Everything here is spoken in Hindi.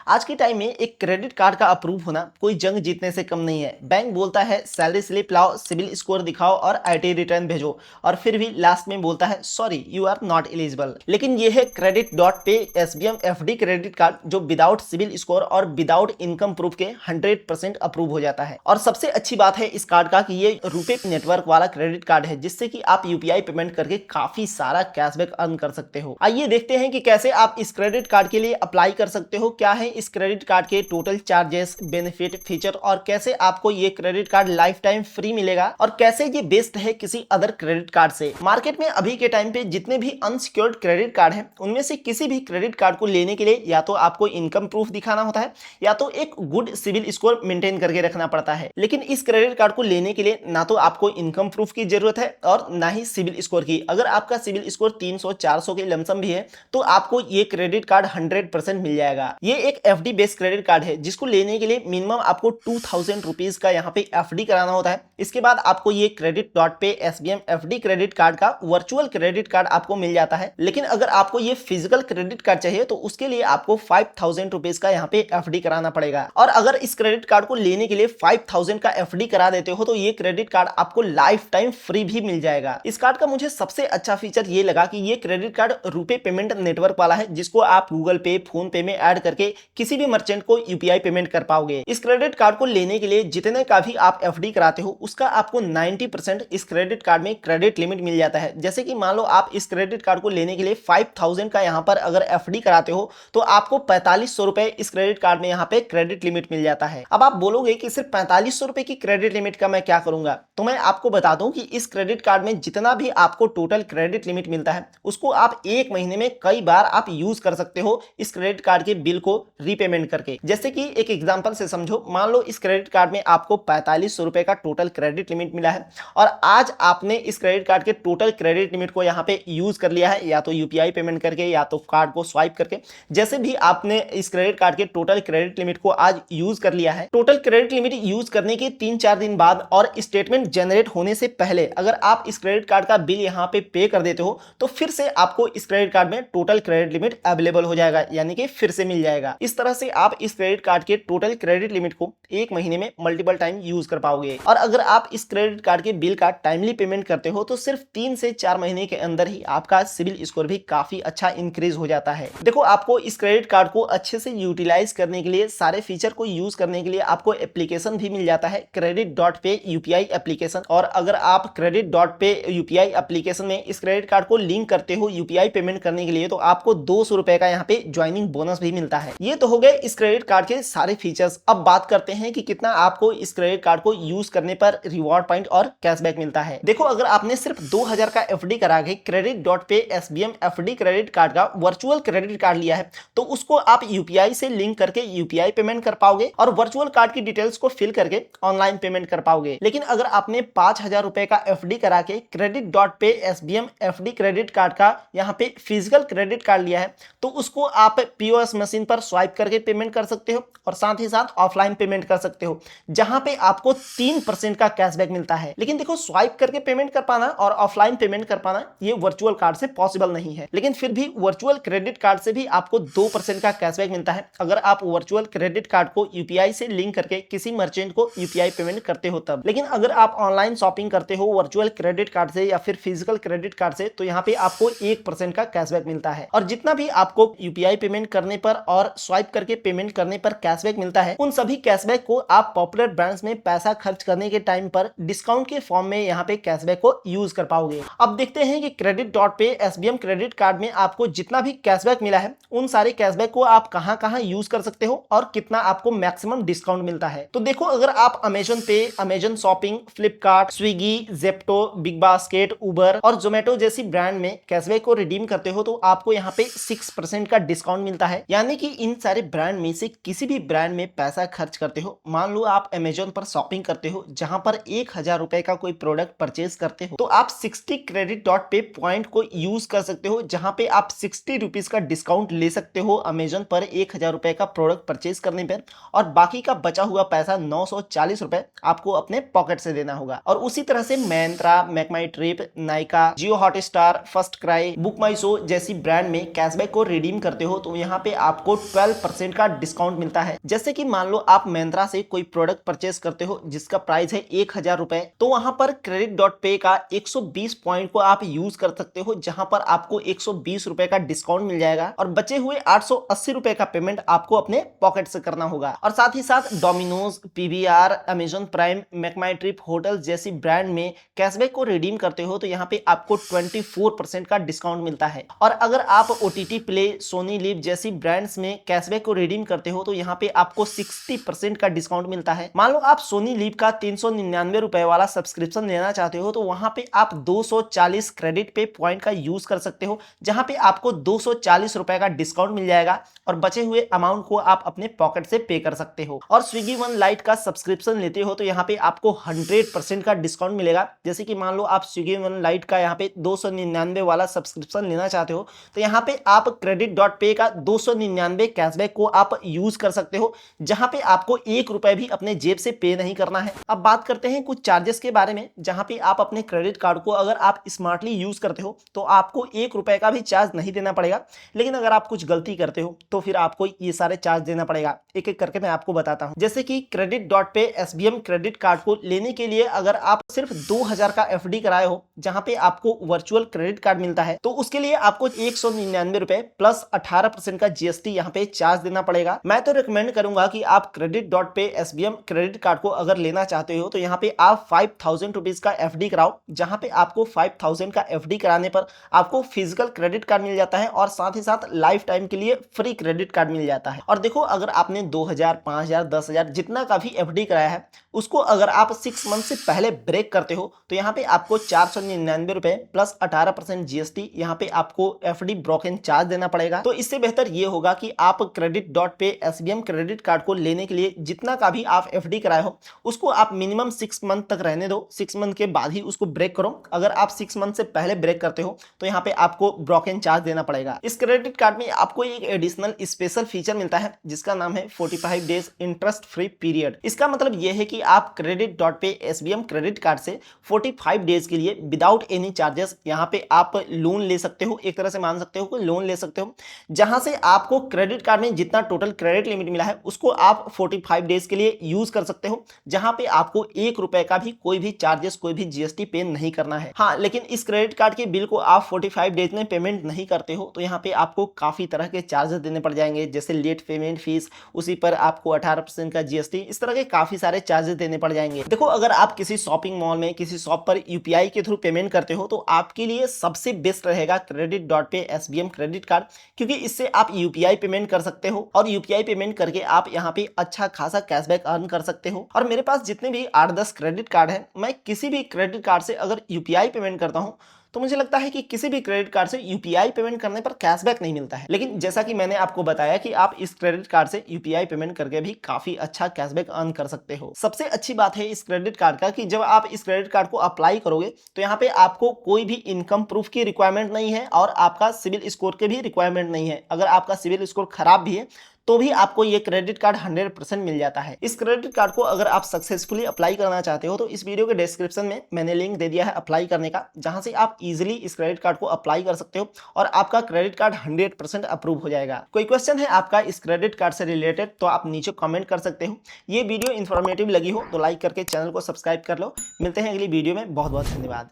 आज के टाइम में एक क्रेडिट कार्ड का अप्रूव होना कोई जंग जीतने से कम नहीं है। बैंक बोलता है सैलरी स्लिप लाओ, सिविल स्कोर दिखाओ और आईटी रिटर्न भेजो, और फिर भी लास्ट में बोलता है sorry you are not eligible. लेकिन ये है credit dot pay SBM FD credit card, जो विदाउट सिविल स्कोर और विदाउट इनकम प्रूफ के 100% अप्रूव हो जाता है। और सबसे अच्छी बात है इस कार्ड का कि ये रुपे नेटवर्क वाला क्रेडिट कार्ड है, जिससे कि आप यूपीआई पेमेंट करके काफी सारा कैशबैक अर्न कर सकते हो। आइए देखते हैं कि कैसे आप इस क्रेडिट कार्ड के लिए अप्लाई कर सकते हो, क्या है इस क्रेडिट कार्ड के टोटल चार्जेस, बेनिफिट, फीचर, और कैसे आपको ये credit card life time free मिलेगा, और कैसे ये बेस्ट है किसी अदर क्रेडिट कार्ड से। मार्केट में अभी के टाइम पे जितने भी अनसिक्योर्ड क्रेडिट कार्ड हैं, उनमें से किसी भी क्रेडिट कार्ड को लेने के लिए या तो आपको इनकम प्रूफ दिखाना होता है या तो एक गुड सिविल स्कोर मेंटेन करके रखना पड़ता है। लेकिन इस क्रेडिट कार्ड को लेने के लिए ना तो आपको इनकम प्रूफ की जरूरत है और ना ही सिविल स्कोर की। अगर आपका सिविल स्कोर 300-400 के लमसम भी है तो आपको ये क्रेडिट कार्ड 100% मिल जाएगा। ये एक एफडी बेस्ड क्रेडिट कार्ड है, जिसको लेने के लिए मिनिमम आपको 2000 रुपीज का यहाँ पे एफडी कराना होता है। इसके बाद आपको ये credit dot pay SBM FD credit card का वर्चुअल क्रेडिट कार्ड आपको मिल जाता है। लेकिन अगर आपको ये फिजिकल क्रेडिट कार्ड चाहिए तो उसके लिए आपको 5000 रुपीज का यहाँ पे एफडी कराना पड़ेगा। और अगर इस क्रेडिट कार्ड को लेने के लिए 5000 का एफडी करा देते हो तो ये क्रेडिट कार्ड आपको लाइफ टाइम फ्री भी मिल जाएगा। इस कार्ड का मुझे सबसे अच्छा फीचर ये लगा कि ये credit card RuPay payment network वाला है, जिसको आप गूगल पे, फोन पे में ऐड करके किसी भी मर्चेंट को यूपीआई पेमेंट कर पाओगे। इस क्रेडिट कार्ड को लेने के लिए जितने का भी आप एफडी कराते हो उसका आपको 90% इस क्रेडिट कार्ड में क्रेडिट लिमिट मिल जाता है। जैसे कि मान लो आप इस क्रेडिट कार्ड को लेने के लिए 5000 का यहाँ पर अगर एफडी कराते हो तो आपको 4500 रुपए इस क्रेडिट कार्ड में यहाँ पे क्रेडिट लिमिट मिल जाता है। अब आप बोलोगे कि सिर्फ 4500 रुपए की क्रेडिट लिमिट का मैं क्या करूंगा, तो मैं आपको बता दूं कि इस क्रेडिट कार्ड में जितना भी आपको टोटल क्रेडिट लिमिट मिलता है उसको आप एक महीने में कई बार आप यूज कर सकते हो इस क्रेडिट कार्ड के बिल को रीपेमेंट करके। जैसे कि एक एग्जांपल से समझो, मान लो इस क्रेडिट कार्ड में आपको 4500 रुपए का टोटल क्रेडिट लिमिट मिला है और आज आपने इस क्रेडिट कार्ड के टोटल क्रेडिट लिमिट को यहाँ पे यूज कर लिया है, या तो यूपीआई पेमेंट करके या तो कार्ड को स्वाइप करके। जैसे भी आपने इस क्रेडिट कार्ड के टोटल क्रेडिट लिमिट को आज यूज कर लिया है, टोटल क्रेडिट लिमिट यूज करने के 3-4 दिन बाद और स्टेटमेंट जनरेट होने से पहले अगर आप इस क्रेडिट कार्ड का बिल यहाँ पे पे कर देते हो तो फिर से आपको इस क्रेडिट कार्ड में टोटल क्रेडिट लिमिट अवेलेबल हो जाएगा, यानी कि फिर से मिल जाएगा। इस तरह से आप इस क्रेडिट कार्ड के टोटल क्रेडिट लिमिट को एक महीने में मल्टीपल टाइम यूज कर पाओगे। और अगर आप इस क्रेडिट कार्ड के बिल का टाइमली पेमेंट करते हो तो सिर्फ 3 से 4 महीने के अंदर ही आपका सिविल स्कोर भी काफी अच्छा इंक्रीज हो जाता है। देखो, आपको इस क्रेडिट कार्ड को अच्छे से यूटिलाइज करने के लिए, सारे फीचर को यूज करने के लिए आपको एप्लीकेशन भी मिल जाता है, क्रेडिट डॉट पे यूपीआई एप्लीकेशन। और अगर आप क्रेडिट डॉट पे यूपीआई एप्लीकेशन में इस क्रेडिट कार्ड को लिंक करते हो यूपीआई पेमेंट करने के लिए तो आपको 200 रुपए का यहाँ पे ज्वाइनिंग बोनस भी मिलता है। ये तो हो गए इस क्रेडिट कार्ड के सारे फीचर्स। अब बात करते हैं कि कितना आपको इस क्रेडिट कार्ड को यूज करने पर रिवॉर्ड पॉइंट और कैशबैक मिलता है। देखो, अगर आपने सिर्फ 2000 का एफडी करा के credit dot pay SBM FD credit card का वर्चुअल क्रेडिट कार्ड लिया है तो उसको आप यूपीआई से लिंक करके यूपीआई पेमेंट कर पाओगे और वर्चुअल कार्ड की डिटेल्स को फिल करके ऑनलाइन पेमेंट कर पाओगे। लेकिन अगर आपने 5000 रुपए का एफडी करा के credit dot pay SBM FD credit card का यहाँ पे फिजिकल क्रेडिट कार्ड लिया है तो उसको आप पीओएस मशीन पर स्वाइप करके पेमेंट कर सकते हो और साथ ही साथ ऑफलाइन पेमेंट कर सकते हो, जहां पे आपको 3% का कैशबैक मिलता है। लेकिन देखो, स्वाइप करके पेमेंट कर पाना और ऑफलाइन पेमेंट कर पाना ये वर्चुअल कार्ड से पॉसिबल नहीं है। लेकिन फिर भी वर्चुअल क्रेडिट कार्ड से भी आपको 2% का कैशबैक मिलता है अगर आप वर्चुअल क्रेडिट कार्ड को यूपीआई से लिंक करके किसी मर्चेंट को यूपीआई पेमेंट करते हो तब। लेकिन अगर आप ऑनलाइन शॉपिंग करते हो वर्चुअल क्रेडिट कार्ड से या फिर फिजिकल क्रेडिट कार्ड से तो यहाँ पे आपको 1% का कैशबैक मिलता है। और जितना भी आपको यूपीआई पेमेंट करने पर और स्वाइप करके पेमेंट करने पर कैशबैक मिलता है, उन सभी कैशबैक को आप पॉपुलर ब्रांड्स में पैसा खर्च करने के टाइम पर डिस्काउंट के फॉर्म में यहाँ पे कैशबैक को यूज कर पाओगे। अब देखते हैं कि credit dot pay SBM credit card में आपको जितना भी कैशबैक मिला है उन सारे कैशबैक को आप कहां यूज कर सकते हो और कितना आपको मैक्सिमम डिस्काउंट मिलता है। तो देखो, अगर आप अमेजन पे, Amazon shopping, Flipkart, Swiggy, Zepto, Big Basket, Uber और जोमेटो जैसी ब्रांड में कैशबैक को रिडीम करते हो तो आपको यहाँ पे 6% का डिस्काउंट मिलता है। यानी कि इन सारे ब्रांड में से किसी भी ब्रांड में पैसा खर्च करते हो, मान लो आप अमेजन पर शॉपिंग करते हो जहां पर 1000 रुपए का कोई प्रोडक्ट परचेज करते हो तो आप 60 क्रेडिट डॉट पे पॉइंट को यूज कर सकते हो, जहां पे आप 60 रुपीज का डिस्काउंट ले सकते हो अमेजन पर 1000 रुपए का प्रोडक्ट परचेज करने पर, और बाकी का बचा हुआ पैसा 940 रुपए आपको अपने पॉकेट से देना होगा। और उसी तरह से Myntra, make My trip, Nykaa, Jio Hotstar, first cry, book my show जैसी ब्रांड में कैशबैक को रिडीम करते हो तो यहाँ पे आपको 50% का डिस्काउंट मिलता है। जैसे कि मान लो आप Myntra से कोई प्रोडक्ट परचेस करते हो जिसका प्राइस है 1000 रुपए, तो वहां पर credit.pay का 120 पॉइंट को आप यूज कर सकते हो, जहां पर आपको 120 रुपए का डिस्काउंट मिल जाएगा और बचे हुए 880 रुपए का पेमेंट आपको अपने पॉकेट से करना होगा। और साथ ही साथ Domino's, PVR, Amazon Prime, Make My Trip hotel जैसी ब्रांड में कैशबैक को रिडीम करते हो तो यहाँ पे आपको 24% का डिस्काउंट मिलता है। और अगर आप ओटीटी प्ले, सोनी लिव जैसी ब्रांड्स में कैशबैक को रिडीम करते हो तो यहाँ पे आपको 60% का डिस्काउंट मिलता है। मान लो आप सोनी लिव का 399 रुपए वाला सब्सक्रिप्शन लेना चाहते हो तो वहां पे आप 240 क्रेडिट पे पॉइंट का यूज कर सकते हो, जहां पे आपको 240 रुपए का डिस्काउंट मिल जाएगा और बचे हुए अमाउंट को आप अपने पॉकेट से पे कर सकते हो। और स्विगी वन लाइट का सब्सक्रिप्शन लेते हो तो यहाँ पे आपको 100% का डिस्काउंट मिलेगा। जैसे कि मान लो आप स्विगी वन लाइट का यहाँ पे 299 वाला सब्सक्रिप्शन लेना चाहते हो तो यहाँ पे आप credit.pay का 299 कैशबैक को आप यूज कर सकते हो, जहां पे आपको 1 रुपए भी अपने जेब से पे नहीं करना है। अब बात करते हैं कुछ चार्जेस के बारे में, जहां पे आप अपने क्रेडिट कार्ड को अगर आप स्मार्टली यूज करते हो तो आपको 1 रुपए का भी चार्ज नहीं देना पड़ेगा, लेकिन अगर आप कुछ गलती करते हो तो फिर आपको ये सारे चार्ज देना पड़ेगा। एक एक करके मैं आपको बताता हूं। जैसे कि credit.pay SBM क्रेडिट कार्ड को लेने के लिए अगर आप सिर्फ 2000 का FD कराए हो, जहां पे आपको वर्चुअल क्रेडिट कार्ड मिलता है, तो उसके लिए आपको 199 रुपए प्लस 18% का GST यहाँ पे चार्ज देना पड़ेगा। मैं तो रिकमेंड करूंगा कि आप credit.pay SBM क्रेडिट कार्ड को अगर लेना चाहते हो तो यहाँ पे आप 5000 रुपीज का FD कराओ, जहां पे आपको 5000 का FD कराने पर आपको फिजिकल क्रेडिट कार्ड मिल जाता है और साथ ही साथ लाइफ टाइम के लिए फ्री क्रेडिट कार्ड मिल जाता है। और देखो, अगर आपने 2000, 5000, 10,000 जितना का भी FD कराया है, उसको अगर आप 6 मंथ से पहले ब्रेक करते हो तो यहाँ पे आपको 499 रुपए प्लस 18% GST यहाँ पे आपको FD ब्रोकन चार्ज देना पड़ेगा। तो इससे बेहतर ये होगा कि आप credit.pay SBM क्रेडिट कार्ड को लेने के लिए जितना का भी आप FD कराए हो उसको आप मिनिमम 6 मंथ तक रहने दो, 6 मंथ के बाद ही उसको ब्रेक करो। अगर आप 6 मंथ से पहले ब्रेक करते हो तो यहाँ पे आपको ब्रोकन चार्ज देना पड़ेगा। इस क्रेडिट कार्ड में आपको एक एडिशनल स्पेशल फीचर मिलता है जिसका नाम है 45 डेज इंटरेस्ट फ्री पीरियड। इसका मतलब यह है कि आप credit.pay SBM क्रेडिट कार्ड से 45 डेज के लिए विदाउट एनी चार्जेस यहाँ पे आप लोन ले सकते हो। एक तरह से मान सकते हो कि लोन ले सकते हो, जहां से आपको क्रेडिट कार्ड में जितना टोटल क्रेडिट लिमिट मिला है उसको आप 45 डेज के लिए यूज कर सकते हो, जहां पे आपको 1 रुपए का भी कोई भी चार्जेस, कोई भी GST पे नहीं करना है। हाँ, लेकिन इस क्रेडिट कार्ड के बिल को आप 45 डेज में पेमेंट नहीं करते हो तो यहाँ पे आपको काफी तरह के चार्जेस देने पड़ जाएंगे, जैसे लेट पेमेंट फीस, उसी पर आपको 18% का GST, इस तरह के काफी सारे चार्जेस देने पड़ जाएंगे। देखो, अगर आप किसी शॉपिंग मॉल में किसी शॉप पर UPI के थ्रू पेमेंट करते हो तो आपके लिए सबसे बेस्ट रहेगा credit.pay SBM क्रेडिट कार्ड, क्योंकि इससे आप UPI पेमेंट कर सकते हो और UPI पेमेंट करके आप यहाँ पे अच्छा खासा कैशबैक अर्न कर सकते हो। और मेरे पास जितने भी 8-10 क्रेडिट कार्ड है, मैं किसी भी क्रेडिट कार्ड से अगर UPI पेमेंट करता हूँ तो मुझे लगता है कि किसी भी क्रेडिट कार्ड से UPI पेमेंट करने पर कैशबैक नहीं मिलता है। लेकिन जैसा कि मैंने आपको बताया कि आप इस क्रेडिट कार्ड से UPI पेमेंट करके भी काफी अच्छा कैशबैक अर्न कर सकते हो। सबसे अच्छी बात है इस क्रेडिट कार्ड का कि जब आप इस क्रेडिट कार्ड को अप्लाई करोगे तो यहाँ पे आपको कोई भी इनकम प्रूफ की रिक्वायरमेंट नहीं है और आपका सिविल स्कोर के भी रिक्वायरमेंट नहीं है। अगर आपका सिविल स्कोर खराब भी है तो भी आपको ये क्रेडिट कार्ड 100% मिल जाता है। इस क्रेडिट कार्ड को अगर आप सक्सेसफुली अप्लाई करना चाहते हो तो इस वीडियो के डिस्क्रिप्शन में मैंने लिंक दे दिया है अप्लाई करने का, जहां से आप इजीली इस क्रेडिट कार्ड को अप्लाई कर सकते हो और आपका क्रेडिट कार्ड 100% अप्रूव हो जाएगा। कोई क्वेश्चन है आपका इस क्रेडिट कार्ड से रिलेटेड तो आप नीचे कमेंट कर सकते हो। ये वीडियो इन्फॉर्मेटिव लगी हो तो लाइक करके चैनल को सब्सक्राइब कर लो। मिलते हैं अगली वीडियो में। बहुत बहुत धन्यवाद।